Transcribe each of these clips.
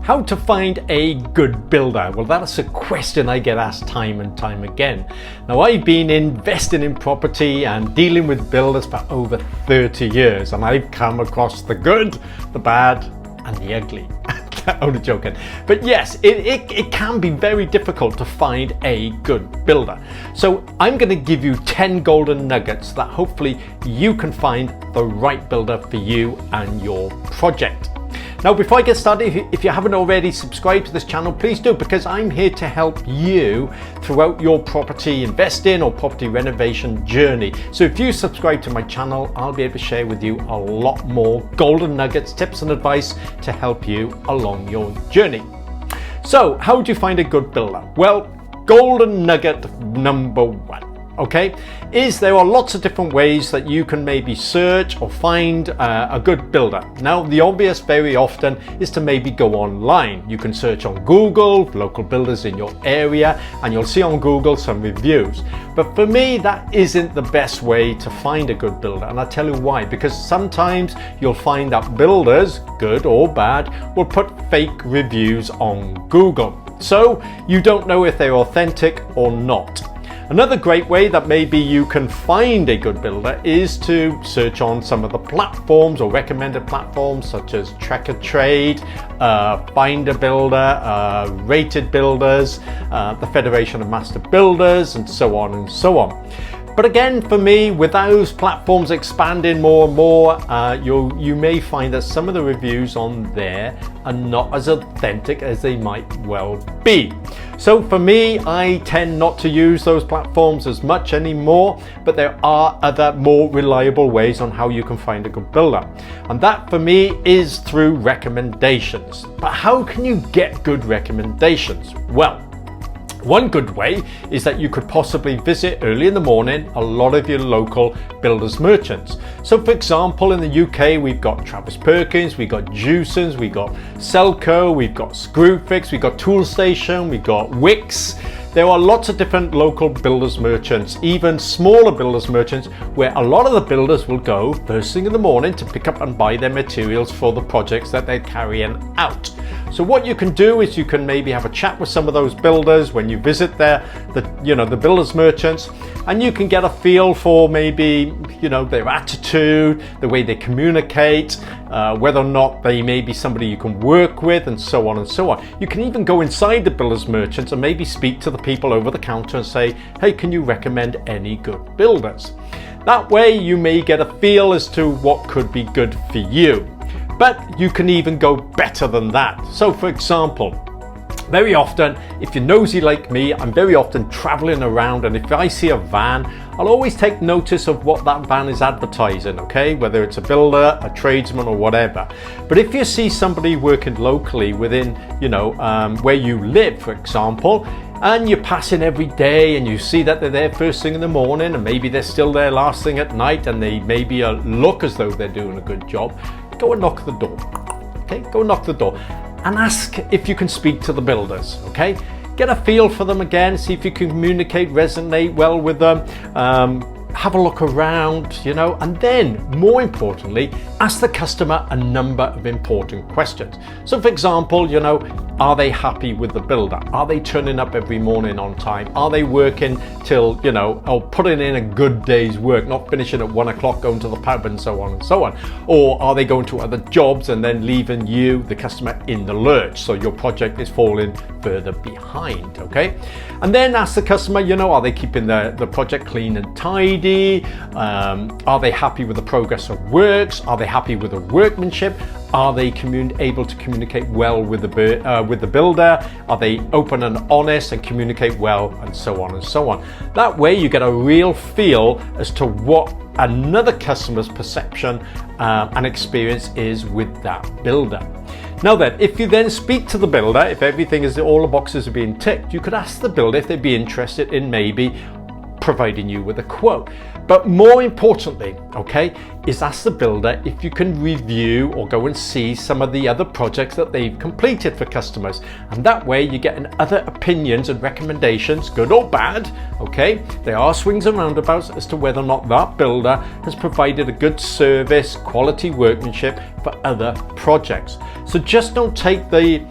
How to find a good builder? Well, that's a question I get asked time and time again. Now, I've been investing in property and dealing with builders for over 30 years, and I've come across the good, the bad, and the ugly. Only joking. But yes, it can be very difficult to find a good builder. So I'm going to give you 10 golden nuggets that hopefully you can find the right builder for you and your project. Now, before I get started, if you haven't already subscribed to this channel, please do, because I'm here to help you throughout your property investing or property renovation journey. So if you subscribe to my channel, I'll be able to share with you a lot more golden nuggets, tips and advice to help you along your journey. So how do you find a good builder? Well, golden nugget number one. Okay, is there are lots of different ways that you can maybe search or find a good builder. Now, the obvious very often is to maybe go online. You can search on Google, local builders in your area, and you'll see on Google some reviews. But for me, that isn't the best way to find a good builder. And I'll tell you why. Because sometimes you'll find that builders, good or bad, will put fake reviews on Google. So you don't know if they're authentic or not. Another great way that maybe you can find a good builder is to search on some of the platforms or recommended platforms such as Tracker Trade, Find a Builder, Rated Builders, the Federation of Master Builders, and so on and so on. But again, for me, with those platforms expanding more and more, you may find that some of the reviews on there are not as authentic as they might well be. So for me, I tend not to use those platforms as much anymore, but there are other more reliable ways on how you can find a good builder. And that for me is through recommendations. But how can you get good recommendations? Well, one good way is that you could possibly visit early in the morning a lot of your local builders merchants. So for example, in the UK, we've got Travis Perkins, we've got Jewsons, we've got Selco, we've got Screwfix, we've got Toolstation, we've got Wix. There are lots of different local builders merchants, even smaller builders merchants, where a lot of the builders will go first thing in the morning to pick up and buy their materials for the projects that they're carrying out. So what you can do is you can maybe have a chat with some of those builders when you visit the builders merchants, and you can get a feel for maybe, their attitude, the way they communicate, whether or not they may be somebody you can work with, and so on and so on. You can even go inside the builders merchants and maybe speak to the people over the counter and say, hey, can you recommend any good builders? That way you may get a feel as to what could be good for you. But you can even go better than that. So for example, very often, if you're nosy like me, I'm very often traveling around, and if I see a van, I'll always take notice of what that van is advertising, okay? Whether it's a builder, a tradesman, or whatever. But if you see somebody working locally within, where you live, for example, and you're passing every day and you see that they're there first thing in the morning and maybe they're still there last thing at night and they maybe look as though they're doing a good job, go and knock the door, okay? Go and knock the door and ask if you can speak to the builders, okay? Get a feel for them again, see if you can communicate, resonate well with them, have a look around, and then more importantly, ask the customer a number of important questions. So for example, are they happy with the builder? Are they turning up every morning on time? Are they working till, or putting in a good day's work, not finishing at 1 o'clock, going to the pub and so on and so on? Or are they going to other jobs and then leaving you, the customer, in the lurch? So your project is falling further behind, okay? And then ask the customer, are they keeping the project clean and tidy? Are they happy with the progress of works? Are they happy with the workmanship? Are they able to communicate well with the builder? Are they open and honest and communicate well, and so on and so on? That way you get a real feel as to what another customer's perception and experience is with that builder. Now then, if you then speak to the builder, if all the boxes are being ticked, you could ask the builder if they'd be interested in maybe providing you with a quote. But more importantly, okay, is ask the builder if you can review or go and see some of the other projects that they've completed for customers. And that way you get other opinions and recommendations, good or bad, okay? There are swings and roundabouts as to whether or not that builder has provided a good service, quality workmanship for other projects. So just don't take the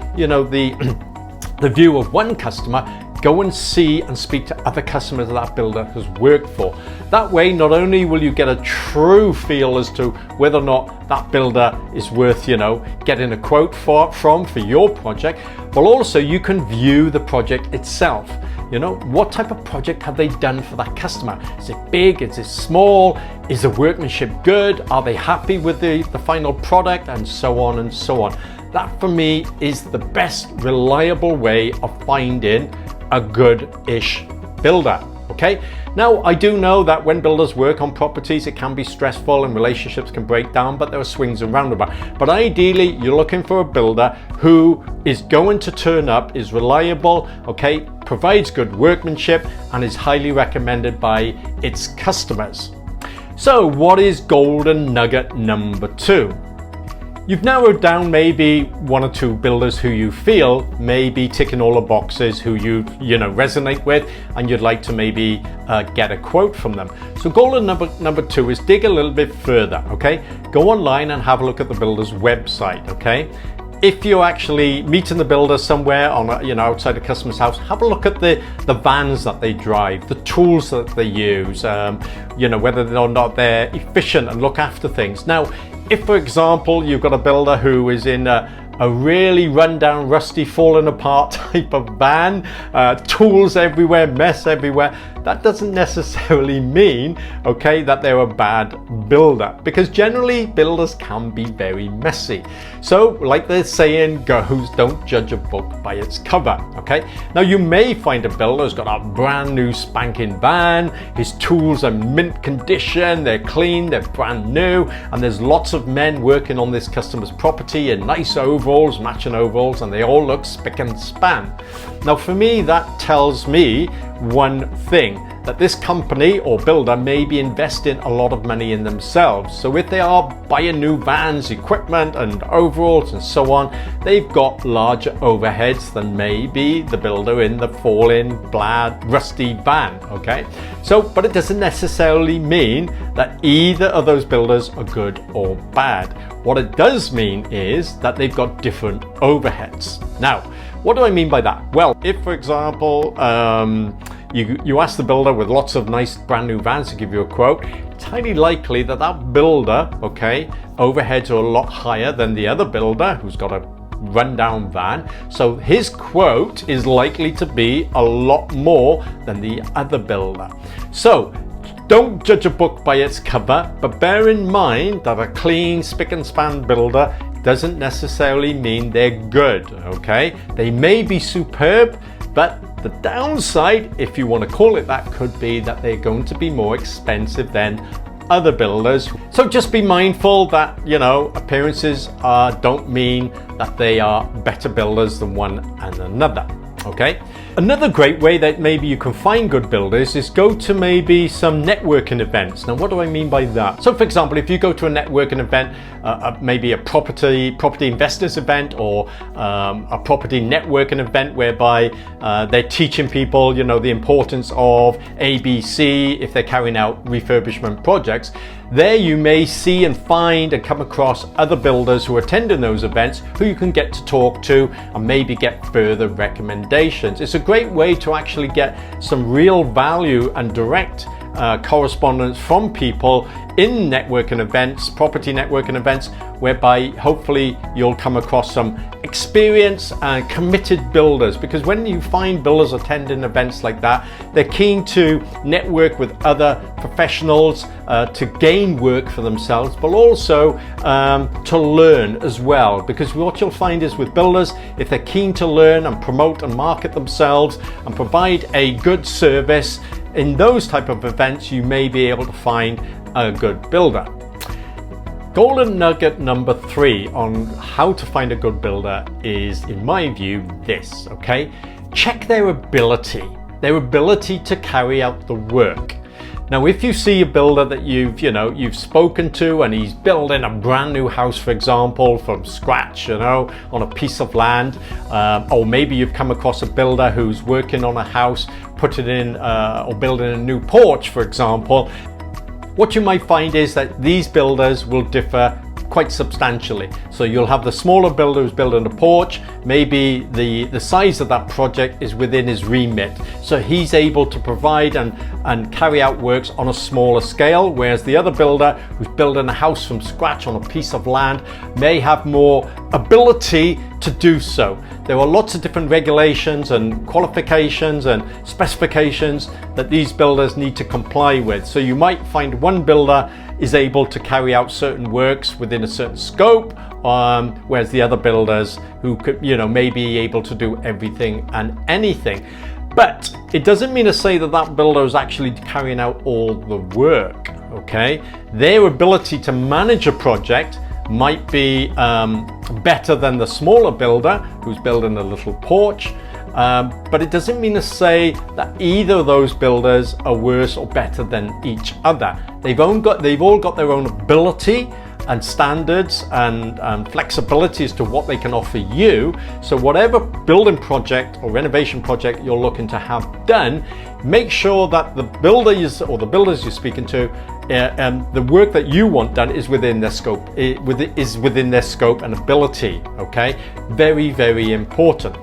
view of one customer. Go and see and speak to other customers that builder has worked for. That way, not only will you get a true feel as to whether or not that builder is worth, getting a quote from for your project, but also you can view the project itself. What type of project have they done for that customer? Is it big? Is it small? Is the workmanship good? Are they happy with the final product? And so on and so on. That for me is the best reliable way of finding a good-ish builder, okay? Now, I do know that when builders work on properties, it can be stressful and relationships can break down, but there are swings and roundabouts. But ideally, you're looking for a builder who is going to turn up, is reliable, okay, provides good workmanship, and is highly recommended by its customers. So what is golden nugget number 2? You've narrowed down maybe one or two builders who you feel may be ticking all the boxes, who you resonate with, and you'd like to maybe get a quote from them. So golden number 2 is dig a little bit further, okay? Go online and have a look at the builder's website, okay? If you're actually meeting the builder somewhere on outside a customer's house, have a look at the vans that they drive, the tools that they use, whether or not they're efficient and look after things. Now, if, for example, you've got a builder who is in a really rundown, rusty, falling apart type of van, tools everywhere, mess everywhere, that doesn't necessarily mean, okay, that they're a bad builder, because generally builders can be very messy. So like the saying goes, don't judge a book by its cover, okay? Now you may find a builder who's got a brand new spanking van, his tools are mint condition, they're clean, they're brand new, and there's lots of men working on this customer's property in nice overalls, matching overalls, and they all look spick and span. Now for me, that tells me one thing, that this company or builder may be investing a lot of money in themselves. So if they are buying new vans, equipment and overalls and so on, they've got larger overheads than maybe the builder in the fallen, rusty van, okay? So, but it doesn't necessarily mean that either of those builders are good or bad. What it does mean is that they've got different overheads. Now, what do I mean by that? Well, if for example, you ask the builder with lots of nice brand new vans to give you a quote, it's highly likely that that builder, okay, overheads are a lot higher than the other builder who's got a rundown van. So his quote is likely to be a lot more than the other builder. So don't judge a book by its cover, but bear in mind that a clean, spick and span builder doesn't necessarily mean they're good, okay? They may be superb, but the downside, if you want to call it that, could be that they're going to be more expensive than other builders. So just be mindful that, appearances don't mean that they are better builders than one and another, okay? Another great way that maybe you can find good builders is go to maybe some networking events. Now, what do I mean by that? So for example, if you go to a networking event, maybe a property investors event, or a property networking event whereby they're teaching people, the importance of ABC if they're carrying out refurbishment projects, there you may see and find and come across other builders who are attending those events who you can get to talk to and maybe get further recommendations. It's a great way to actually get some real value and direct correspondence from people in networking events, property networking events, whereby hopefully you'll come across some experienced and committed builders, because when you find builders attending events like that, they're keen to network with other professionals to gain work for themselves, but also to learn as well, because what you'll find is with builders, if they're keen to learn and promote and market themselves and provide a good service in those type of events, you may be able to find a good builder. Golden nugget number 3 on how to find a good builder is, in my view, this, okay? Check their ability, their ability to carry out the work. Now, if you see a builder that you've spoken to and he's building a brand new house, for example, from scratch, on a piece of land, or maybe you've come across a builder who's working on a house, putting in or building a new porch, for example, what you might find is that these builders will differ quite substantially. So you'll have the smaller builder who's building a porch, maybe the size of that project is within his remit, so he's able to provide and carry out works on a smaller scale, whereas the other builder who's building a house from scratch on a piece of land may have more ability to do so. There are lots of different regulations and qualifications and specifications that these builders need to comply with. So you might find one builder is able to carry out certain works within a certain scope, whereas the other builders who could, may be able to do everything and anything. But it doesn't mean to say that that builder is actually carrying out all the work, okay? Their ability to manage a project might be better than the smaller builder who's building a little porch, but it doesn't mean to say that either of those builders are worse or better than each other. They've all got their own ability and standards and flexibility as to what they can offer you. So whatever building project or renovation project you're looking to have done, make sure that the builders you're speaking to, the work that you want done is within their scope, is within their scope and ability. Okay, very, very important.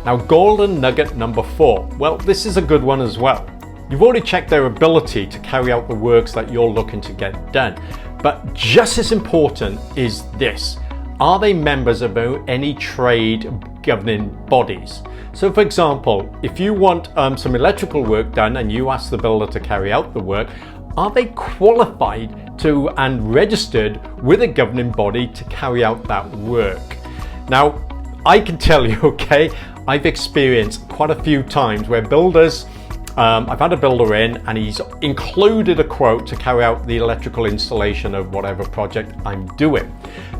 Now, golden nugget number 4. Well, this is a good one as well. You've already checked their ability to carry out the works that you're looking to get done. But just as important is this: are they members of any trade governing bodies? So for example, if you want some electrical work done and you ask the builder to carry out the work, are they qualified to and registered with a governing body to carry out that work? Now, I can tell you, okay, I've experienced quite a few times where builders, I've had a builder in and he's included a quote to carry out the electrical installation of whatever project I'm doing.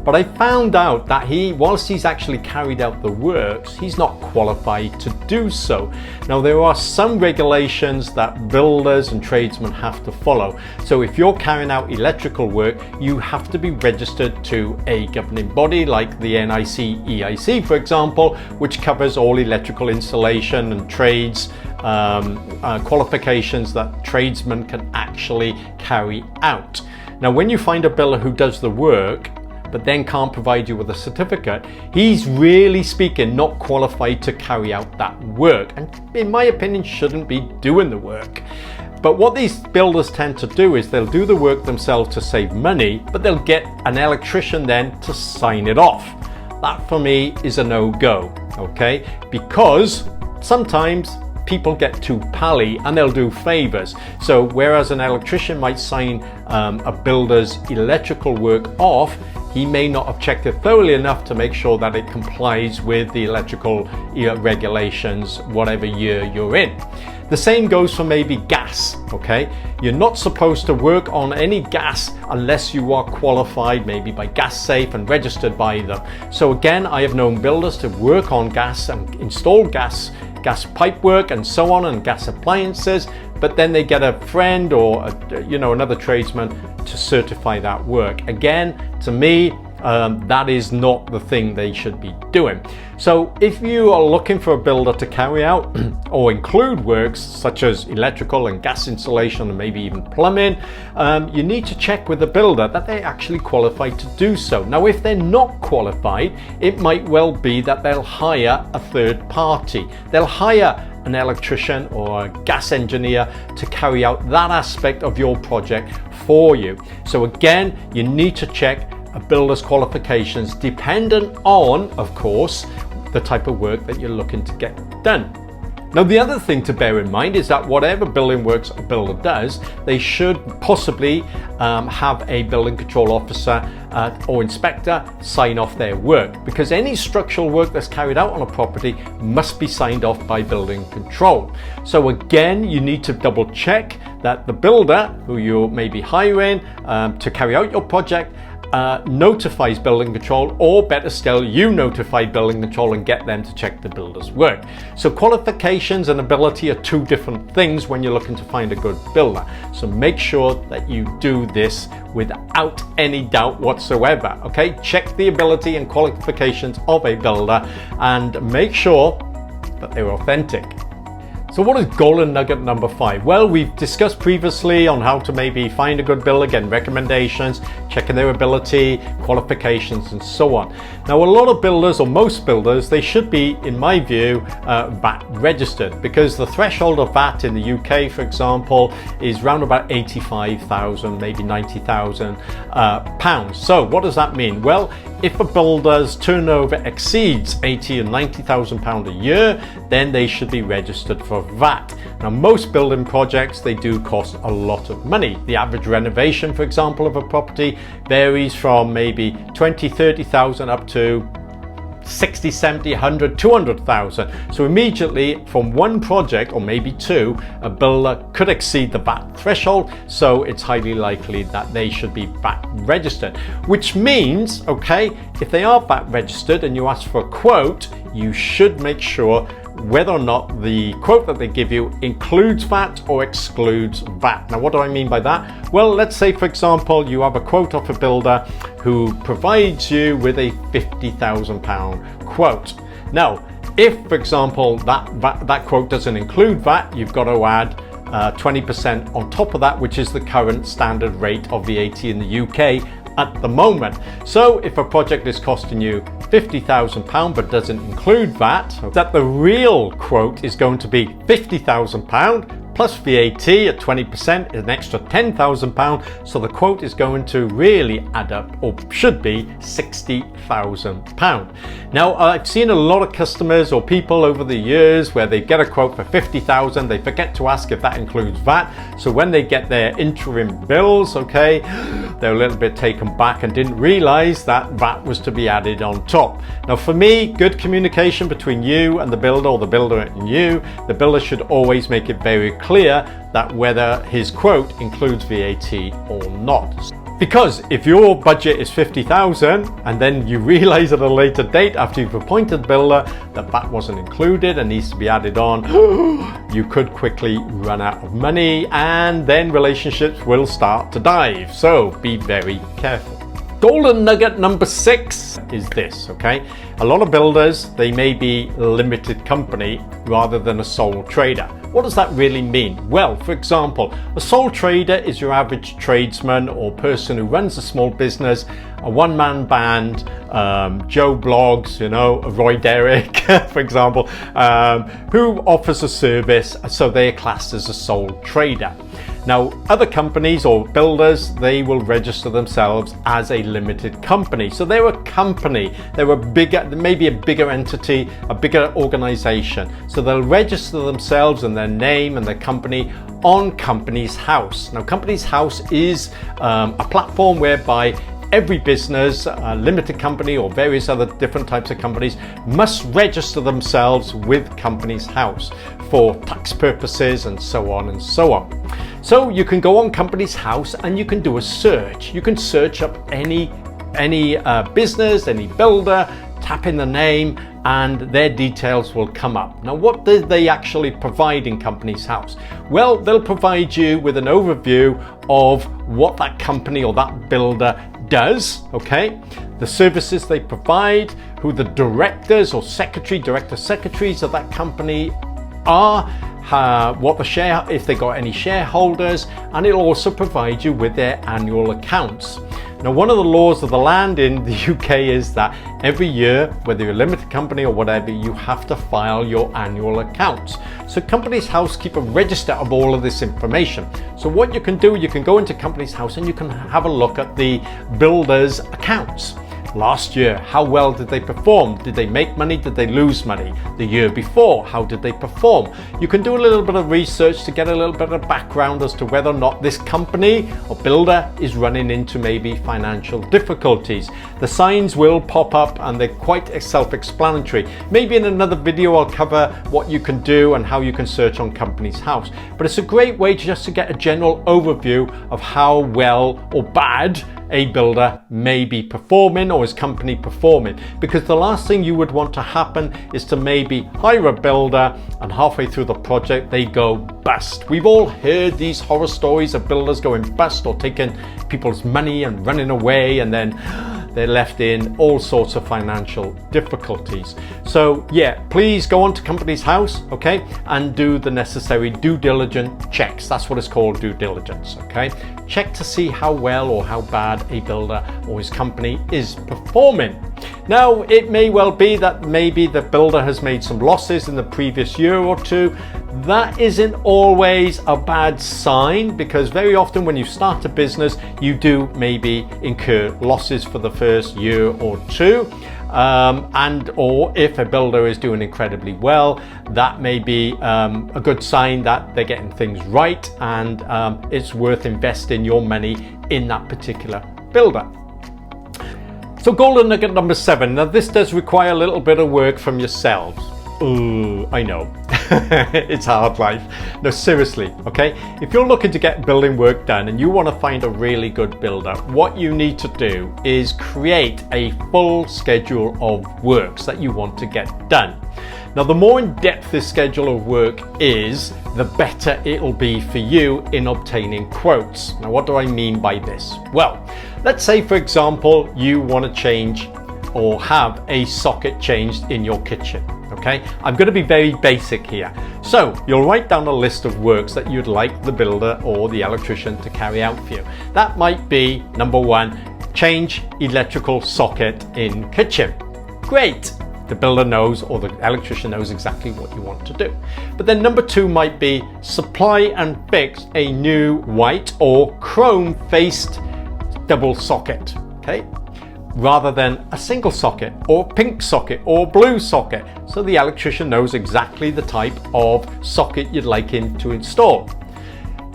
But I found out that whilst he's actually carried out the works, he's not qualified to do so. Now, there are some regulations that builders and tradesmen have to follow. So if you're carrying out electrical work, you have to be registered to a governing body like the NIC EIC, for example, which covers all electrical installation and trades qualifications that tradesmen can actually carry out. Now, when you find a builder who does the work but then can't provide you with a certificate, he's really speaking not qualified to carry out that work, and in my opinion shouldn't be doing the work. But what these builders tend to do is they'll do the work themselves to save money, but they'll get an electrician then to sign it off. That for me is a no-go, okay? Because sometimes people get too pally and they'll do favors. So whereas an electrician might sign a builder's electrical work off, he may not have checked it thoroughly enough to make sure that it complies with the electrical regulations, whatever year you're in. The same goes for maybe gas, okay? You're not supposed to work on any gas unless you are qualified maybe by Gas Safe and registered by them. So again, I have known builders to work on gas and install gas pipe work and so on, and gas appliances, but then they get a friend or another tradesman to certify that work. Again, to me, that is not the thing they should be doing. So if you are looking for a builder to carry out or include works such as electrical and gas installation and maybe even plumbing, you need to check with the builder that they're actually qualified to do so. Now, if they're not qualified, it might well be that they'll hire a third party. They'll hire an electrician or a gas engineer to carry out that aspect of your project for you. So again, you need to check a builder's qualifications dependent on, of course, the type of work that you're looking to get done. Now, the other thing to bear in mind is that whatever building works a builder does, they should possibly have a building control officer or inspector sign off their work, because any structural work that's carried out on a property must be signed off by building control. So again, you need to double check that the builder who you may be hiring to carry out your project notifies building control, or better still, you notify building control and get them to check the builder's work. So qualifications and ability are two different things when you're looking to find a good builder. So make sure that you do this without any doubt whatsoever. Okay, check the ability and qualifications of a builder and make sure that they're authentic. So what is golden nugget number 5? Well, we've discussed previously on how to maybe find a good builder, again, recommendations, checking their ability, qualifications, and so on. Now, a lot of builders, or most builders, they should be, in my view, VAT registered, because the threshold of VAT in the UK, for example, is around about 85,000, maybe 90,000 pounds. So what does that mean? Well, if a builder's turnover exceeds 80 and 90,000 pounds a year, then they should be registered for VAT. Now, most building projects, they do cost a lot of money. The average renovation, for example, of a property varies from maybe 20, 30,000 up to 60, 70, 100, 200,000. So immediately from one project, or maybe two, a builder could exceed the VAT threshold. So it's highly likely that they should be VAT registered, which means, okay, if they are VAT registered and you ask for a quote, you should make sure whether or not the quote that they give you includes VAT or excludes VAT. Now, what do I mean by that? Well, let's say, for example, you have a quote off a builder who provides you with a £50,000 quote. Now, if, for example, that quote doesn't include VAT, you've got to add 20% on top of that, which is the current standard rate of VAT in the UK at the moment. So if a project is costing you £50,000 but doesn't include VAT, that the real quote is going to be £50,000 plus VAT at 20% is an extra £10,000. So the quote is going to really add up, or should be, £60,000. Now, I've seen a lot of customers or people over the years where they get a quote for £50,000, they forget to ask if that includes VAT. So when they get their interim bills, okay, they're a little bit taken back and didn't realize that VAT was to be added on top. Now, for me, good communication between you and the builder, or the builder and you, the builder should always make it very clear that whether his quote includes VAT or not. Because if your budget is 50,000 and then you realize at a later date after you've appointed the builder that VAT wasn't included and needs to be added on, you could quickly run out of money, and then relationships will start to dive. So be very careful. Golden nugget number 6 is this, okay? A lot of builders, they may be a limited company rather than a sole trader. What does that really mean? Well, for example, a sole trader is your average tradesman or person who runs a small business, a one-man band, Joe Blogs, you know, Roy Derrick, for example, who offers a service, so they are classed as a sole trader. Now, other companies or builders, they will register themselves as a limited company. So they're a company, they're a bigger, maybe a bigger entity, a bigger organization. So they'll register themselves and their name and their company on Companies House. Now, Companies House is a platform whereby every business, limited company or various other different types of companies must register themselves with Companies House for tax purposes and so on and so on. So you can go on Companies House and you can do a search. You can search up any business, any builder, tap in the name, and their details will come up. Now, what do they actually provide in Companies House? Well, they'll provide you with an overview of what that company or that builder does, okay? The services they provide, who the directors or secretaries of that company are, what the share, if they got any shareholders, and it'll also provide you with their annual accounts. Now, one of the laws of the land in the UK is that every year, whether you're a limited company or whatever, you have to file your annual accounts. So Companies House keep a register of all of this information. So what you can do, you can go into Companies House and you can have a look at the builder's accounts. Last year, how well did they perform? Did they make money? Did they lose money? The year before, how did they perform? You can do a little bit of research to get a little bit of background as to whether or not this company or builder is running into maybe financial difficulties. The signs will pop up and they're quite self-explanatory. Maybe in another video I'll cover what you can do and how you can search on Companies House. But it's a great way just to get a general overview of how well or bad a builder may be performing or his company performing, because the last thing you would want to happen is to maybe hire a builder and halfway through the project they go bust. We've all heard these horror stories of builders going bust or taking people's money and running away, and then they're left in all sorts of financial difficulties. So yeah, please go onto company's house, okay, and do the necessary due diligence checks. That's what it's called, due diligence, okay? Check to see how well or how bad a builder or his company is performing. Now, it may well be that maybe the builder has made some losses in the previous year or two. That isn't always a bad sign, because very often when you start a business, you do maybe incur losses for the first year or two. Or if a builder is doing incredibly well, that may be a good sign that they're getting things right, and it's worth investing your money in that particular builder. So golden nugget number 7. Now this does require a little bit of work from yourselves. Ooh, I know. It's hard life. No, seriously, okay? If you're looking to get building work done and you want to find a really good builder, what you need to do is create a full schedule of works that you want to get done. Now, the more in depth this schedule of work is, the better it'll be for you in obtaining quotes. Now, what do I mean by this? Well, let's say, for example, you want to change or have a socket changed in your kitchen. Okay, I'm going to be very basic here. So you'll write down a list of works that you'd like the builder or the electrician to carry out for you. That might be number 1, change electrical socket in kitchen. Great. The builder knows, or the electrician knows exactly what you want to do. But then number 2 might be supply and fix a new white or chrome faced double socket. Okay, rather than a single socket or pink socket or blue socket, so the electrician knows exactly the type of socket you'd like him to install.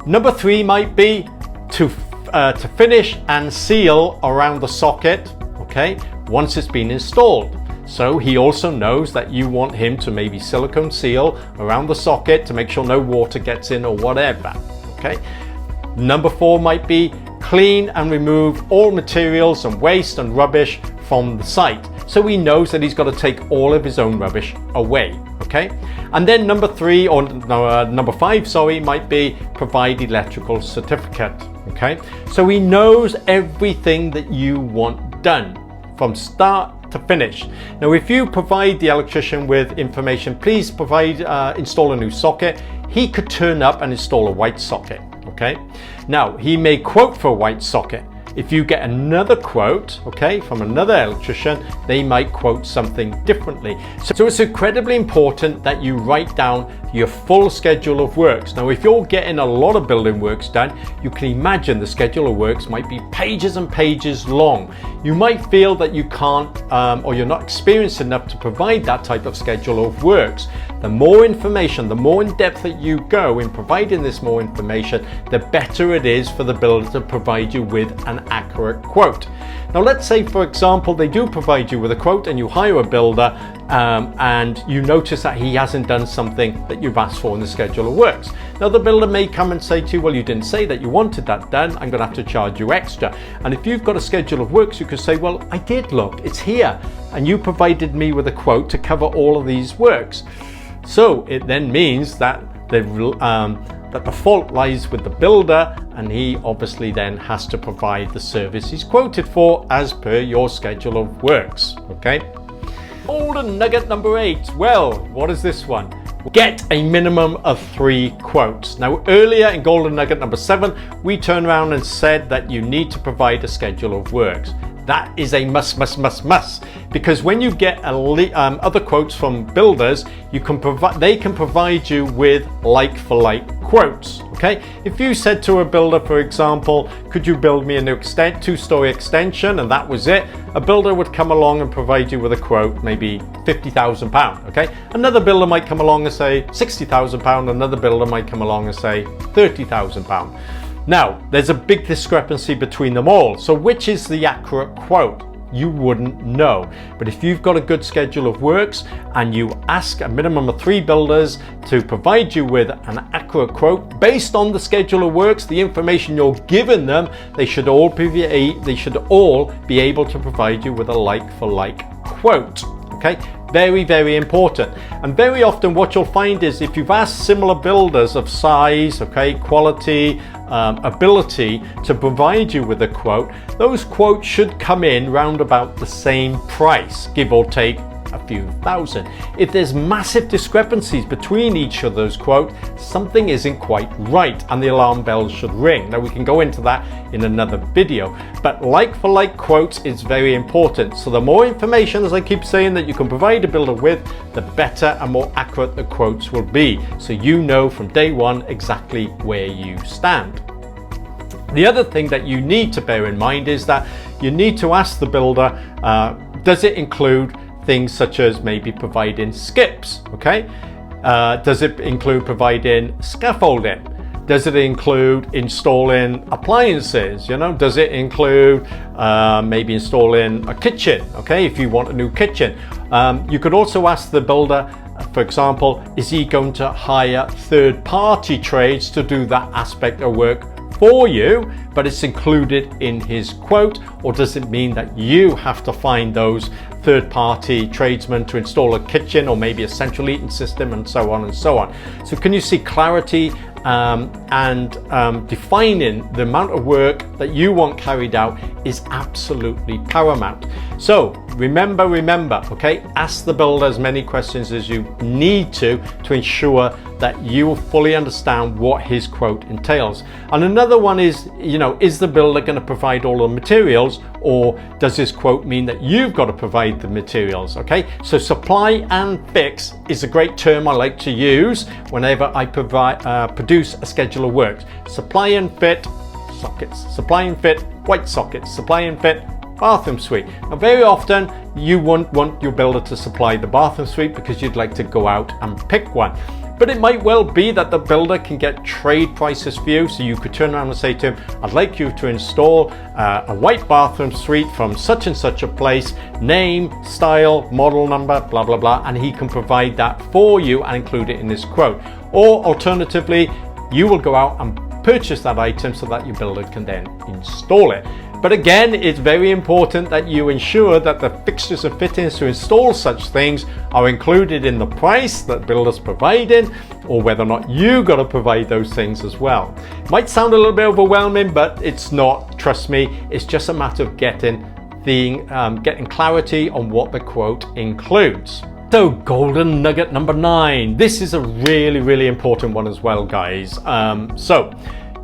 Number 3 might be to finish and seal around the socket, okay, once it's been installed. So he also knows that you want him to maybe silicone seal around the socket to make sure no water gets in or whatever, okay. Number 4 might be clean and remove all materials and waste and rubbish from the site. So he knows that he's got to take all of his own rubbish away, okay? And then number 5, sorry, might be provide electrical certificate, okay? So he knows everything that you want done from start to finish. Now, if you provide the electrician with information, please install a new socket, he could turn up and install a white socket. Okay, now he may quote for a white socket. If you get another quote, okay, from another electrician, they might quote something differently. So it's incredibly important that you write down your full schedule of works. Now, if you're getting a lot of building works done, you can imagine the schedule of works might be pages and pages long. You might feel that you can't, or you're not experienced enough to provide that type of schedule of works. The more information, the more in depth that you go in providing this more information, the better it is for the builder to provide you with an accurate quote. Now, let's say, for example, they do provide you with a quote and you hire a builder and you notice that he hasn't done something that you've asked for in the schedule of works. Now, the builder may come and say to you, well, you didn't say that you wanted that done, I'm going to have to charge you extra. And if you've got a schedule of works, you could say, well, I did look, it's here, and you provided me with a quote to cover all of these works. So it then means that the fault lies with the builder, and he obviously then has to provide the service he's quoted for as per your schedule of works, okay? Golden nugget number 8. Well, what is this one? Get a minimum of 3 quotes. Now, earlier in golden nugget number 7, we turned around and said that you need to provide a schedule of works. That is a must, because when you get other quotes from builders, they can provide you with like-for-like quotes. Okay, if you said to a builder, for example, could you build me a new 2-story extension, and that was it, a builder would come along and provide you with a quote, maybe £50,000. Okay, another builder might come along and say £60,000. Another builder might come along and say £30,000. Now, there's a big discrepancy between them all. So which is the accurate quote? you wouldn't know. But if you've got a good schedule of works and you ask a minimum of 3 builders to provide you with an accurate quote based on the schedule of works, the information you're giving them, they should all be able to provide you with a like-for-like quote. Okay, very, very important. And very often what you'll find is if you've asked similar builders of size, okay, quality, ability to provide you with a quote, those quotes should come in round about the same price, give or take a few thousand. If there's massive discrepancies between each of those quotes, something isn't quite right and the alarm bells should ring. Now we can go into that in another video, but like-for-like quotes is very important. So the more information, as I keep saying, that you can provide a builder with, the better and more accurate the quotes will be. So you know from day one exactly where you stand. The other thing that you need to bear in mind is that you need to ask the builder, does it include things such as maybe providing skips, okay? Does it include providing scaffolding? Does it include installing appliances? You know, does it include maybe installing a kitchen, okay, if you want a new kitchen? You could also ask the builder, for example, is he going to hire third-party trades to do that aspect of work for you, but it's included in his quote, or does it mean that you have to find those third-party tradesmen to install a kitchen or maybe a central heating system and so on and so on? So can you see clarity and defining the amount of work that you want carried out is absolutely paramount. So remember, okay, ask the builder as many questions as you need to ensure that you fully understand what his quote entails. And another one is, you know, is the builder going to provide all the materials, or does this quote mean that you've got to provide the materials? Okay, so supply and fix is a great term I like to use whenever I produce a schedule of works. Supply and fit sockets, supply and fit white sockets, supply and fit bathroom suite. Now very often you won't want your builder to supply the bathroom suite because you'd like to go out and pick one. But it might well be that the builder can get trade prices for you, so you could turn around and say to him, I'd like you to install a white bathroom suite from such and such a place, name, style, model number, blah, blah, blah, and he can provide that for you and include it in this quote. Or alternatively, you will go out and purchase that item so that your builder can then install it. But again, it's very important that you ensure that the fixtures and fittings to install such things are included in the price that builders providing, or whether or not you got to provide those things as well. It might sound a little bit overwhelming, but it's not, trust me. It's just a matter of getting clarity on what the quote includes. So golden nugget number 9. This is a really, really important one as well, guys. So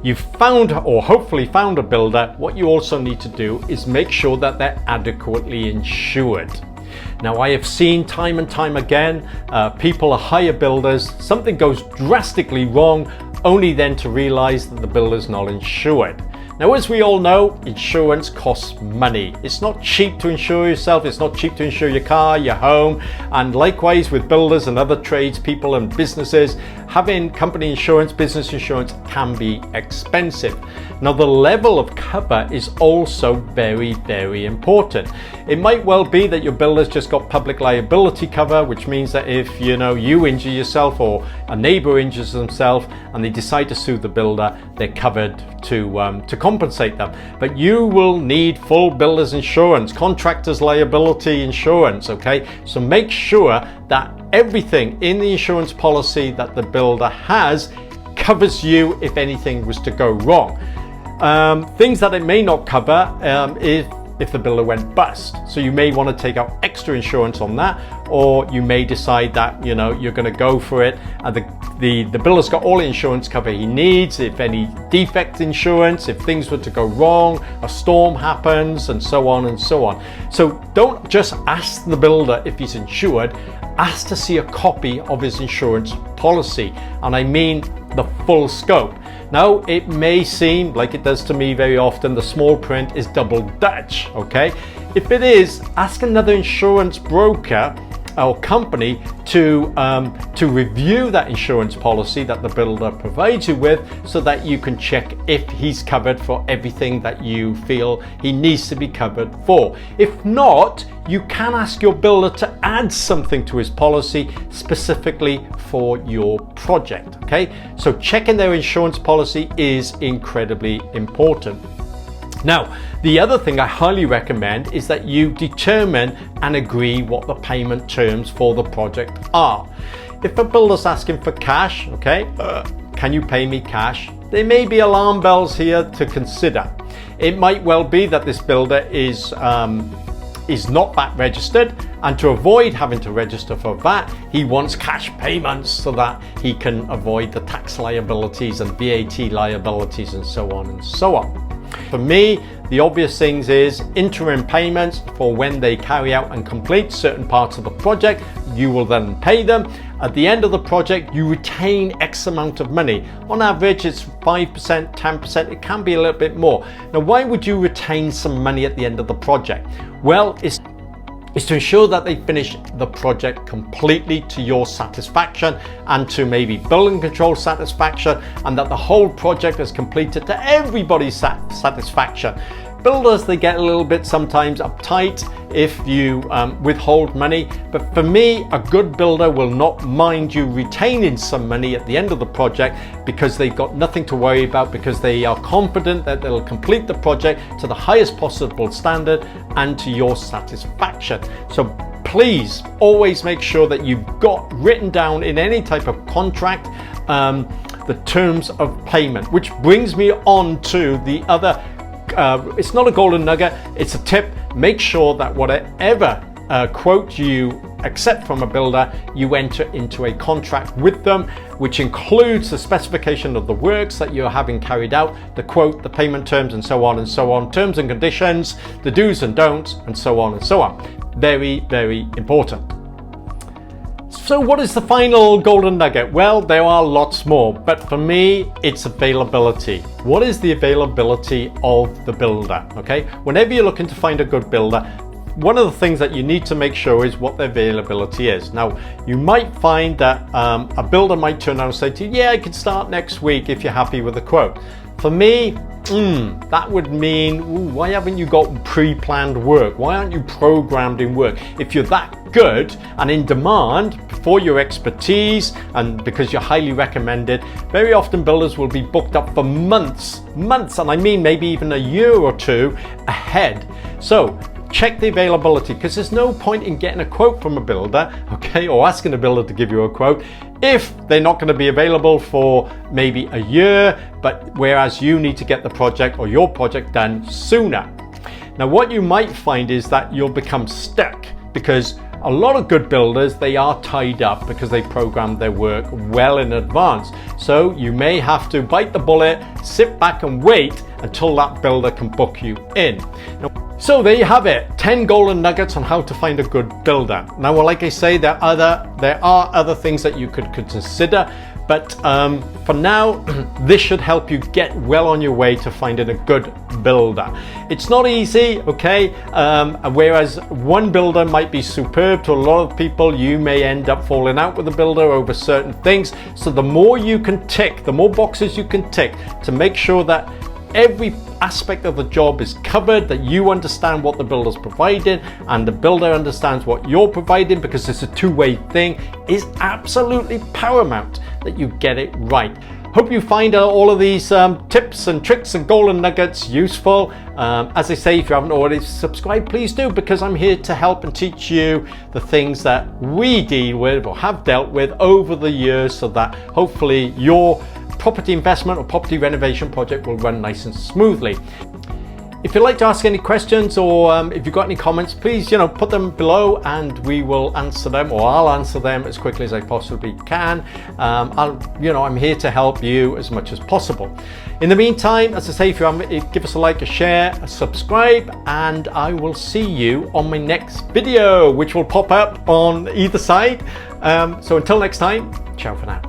you've found, or hopefully found, a builder. What you also need to do is make sure that they're adequately insured. Now I have seen time and time again, people hire builders, something goes drastically wrong, only then to realize that the builder's not insured. Now, as we all know, insurance costs money. It's not cheap to insure yourself. It's not cheap to insure your car, your home, and likewise with builders and other tradespeople and businesses, having company insurance, business insurance can be expensive. Now, the level of cover is also very, very important. It might well be that your builder's just got public liability cover, which means that if you injure yourself or a neighbor injures themselves and they decide to sue the builder, they're covered to compensate them. But you will need full builder's insurance, contractor's liability insurance, okay? So make sure that everything in the insurance policy that the builder has covers you if anything was to go wrong. Things that it may not cover if the builder went bust. So you may want to take out extra insurance on that, or you may decide that you're going to go for it and the builder's got all the insurance cover he needs, if any defect insurance, if things were to go wrong, a storm happens, and so on and so on. So don't just ask the builder if he's insured, ask to see a copy of his insurance policy, and I mean the full scope. Now, it may seem like it does to me very often, the small print is double Dutch, okay? If it is, ask another insurance broker or company to review that insurance policy that the builder provides you with, so that you can check if he's covered for everything that you feel he needs to be covered for. If not, you can ask your builder to add something to his policy specifically for your project. Okay, so checking their insurance policy is incredibly important. Now, the other thing I highly recommend is that you determine and agree what the payment terms for the project are. If a builder's asking for cash, okay, can you pay me cash? There may be alarm bells here to consider. It might well be that this builder is not VAT registered, and to avoid having to register for VAT, he wants cash payments so that he can avoid the tax liabilities and VAT liabilities and so on and so on. For me, the obvious things is interim payments for when they carry out and complete certain parts of the project. You will then pay them. At the end of the project, you retain X amount of money. On average, it's 5%, 10%, it can be a little bit more. Now, why would you retain some money at the end of the project? Well, it's to ensure that they finish the project completely to your satisfaction and to maybe building control satisfaction, and that the whole project is completed to everybody's satisfaction. Builders, they get a little bit sometimes uptight if you withhold money, but for me, a good builder will not mind you retaining some money at the end of the project, because they've got nothing to worry about, because they are confident that they'll complete the project to the highest possible standard and to your satisfaction. So please always make sure that you've got written down in any type of contract the terms of payment, which brings me on to the other it's not a golden nugget, it's a tip. Make sure that whatever quote you accept from a builder, you enter into a contract with them, which includes the specification of the works that you're having carried out, the quote, the payment terms, and so on and so on, terms and conditions, the do's and don'ts, and so on and so on. Very, very important. So what is the final golden nugget? Well, there are lots more, but for me, it's availability. What is the availability of the builder? Okay, whenever you're looking to find a good builder, one of the things that you need to make sure is what the availability is. Now, you might find that a builder might turn around and say to you, yeah, I can start next week if you're happy with the quote. For me, that would mean, why haven't you got pre-planned work? Why aren't you programmed in work? If you're that good and in demand for your expertise and because you're highly recommended, very often builders will be booked up for months, and I mean maybe even a year or two ahead. So check the availability, because there's no point in getting a quote from a builder, okay, or asking a builder to give you a quote if they're not going to be available for maybe a year, but whereas you need to get the project or your project done sooner. Now, what you might find is that you'll become stuck, because a lot of good builders, they are tied up because they programmed their work well in advance. So you may have to bite the bullet, sit back and wait until that builder can book you in. Now, so there you have it, 10 golden nuggets on how to find a good builder. Now, well, like I say, there are other things that you could consider, but for now, this should help you get well on your way to finding a good builder. It's not easy, okay? Whereas one builder might be superb to a lot of people, you may end up falling out with a builder over certain things. So the more you can tick, the more boxes you can tick to make sure that every aspect of the job is covered, that you understand what the builder's providing and the builder understands what you're providing, because it's a two-way thing, is absolutely paramount that you get it right. Hope you find all of these tips and tricks and golden nuggets useful. As I say, if you haven't already subscribed, please do, because I'm here to help and teach you the things that we deal with or have dealt with over the years, so that hopefully your property investment or property renovation project will run nice and smoothly. If you'd like to ask any questions, or if you've got any comments, please, put them below and we will answer them, or I'll answer them as quickly as I possibly can. I'm here to help you as much as possible. In the meantime, as I say, if you haven't, give us a like, a share, a subscribe, and I will see you on my next video, which will pop up on either side. So until next time, ciao for now.